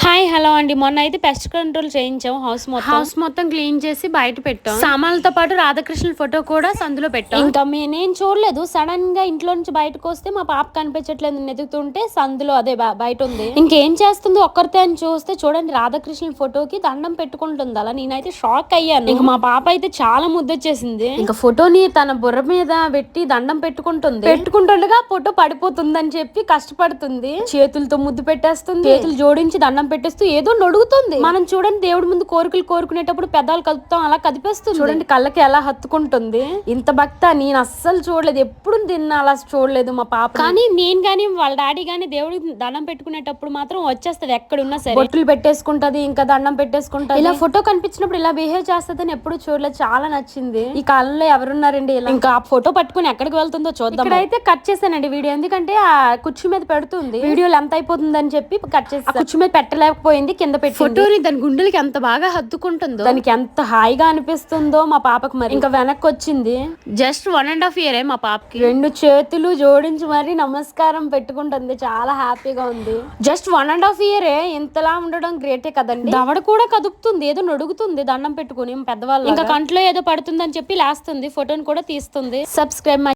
Hi hello అండి. మొన్న అయితే పెస్ట్ కంట్రోల్ చేయించాం. హౌస్ మొత్తం క్లీన్ చేసి బయట పెట్టాం. సామాన్లతో పాటు రాధాకృష్ణుల ఫోటో కూడా సందులో పెట్టాం. ఇంకా నేను చూడలేదు, సడన్ గా ఇంట్లో నుంచి బయటకు వస్తే మా పాప కనిపించట్లేదు, ఎదుగుతుంటే సందులో అదే బయట ఉంది. ఇంకేం చేస్తుంది ఒక్కరితే అని చూస్తే చూడండి, రాధాకృష్ణుల ఫోటోకి దండం పెట్టుకుంటుంది. అలా నేనైతే షాక్ అయ్యాను. ఇంకా మా పాప అయితే చాలా ముద్దొచ్చేసింది. ఇంకా ఫోటోని తన బుర్ర మీద పెట్టి దండం పెట్టుకుంటుండగా ఫోటో పడిపోతుంది అని చెప్పి కష్టపడుతుంది. చేతులతో ముద్దు పెట్టేస్తుంది, చేతులు జోడించి దండం పెట్టేస్తూ ఏదో నొడుగుతుంది. మనం చూడండి, దేవుడి ముందు కోరికలు కోరుకునేటప్పుడు పెదాలు కదుపుతాం, అలా కదిపేస్తుంది. చూడండి కళ్ళకి ఎలా హత్తుకుంటుంది. ఇంత భక్త నేను అస్సలు చూడలేదు, ఎప్పుడు దీన్ని అలా చూడలేదు మా పాప. కానీ నేను గానీ వాళ్ళ డాడీ గానీ దేవుడికి దండం పెట్టుకునేటప్పుడు మాత్రం వచ్చేస్తుంది, ఎక్కడున్నా సరే బొట్టులు పెట్టేసుకుంటది, ఇంకా దండం పెట్టేసుకుంటది. ఇలా ఫోటో కనిపించినప్పుడు ఇలా బిహేవ్ చేస్తుందని ఎప్పుడు చూడలేదు, చాలా నచ్చింది. ఈ కాలంలో ఎవరున్నారండి ఇలా. ఇంకా ఆ ఫోటో పట్టుకుని ఎక్కడికి వెళ్తుందో చూద్దాం. ఇక్కడైతే కట్ చేశానండి వీడియో, ఎందుకంటే ఆ కుర్చీ మీద పెడుతుంది, వీడియోలు ఎంత అయిపోతుంది అని చెప్పి కట్ చేసి కుర్చీ మీద పెట్టలేకపోయింది, కింద పెట్టి ఫోటోని దాని గుండెలకి ఎంత బాగా హత్తుకుంటుందో, దానికి ఎంత హాయిగా అనిపిస్తుందో మా పాపకు. మరి ఇంకా వెనక్కి వచ్చింది. జస్ట్ 1.5 year మా పాపకి. 2 చేతులు జోడించి మరి నమస్కారం పెట్టుకుంటుంది, చాలా హ్యాపీగా ఉంది. జస్ట్ 1.5 year ఇంతలా ఉండడం గ్రేటే కదండి. దవడ కూడా కదుపుతుంది, ఏదో నొడుగుతుంది దండం పెట్టుకుని పెద్దవాళ్ళు. ఇంకా కంట్లో ఏదో పడుతుంది అని చెప్పి లేస్తుంది, ఫోటోని కూడా తీస్తుంది. సబ్స్క్రైబ్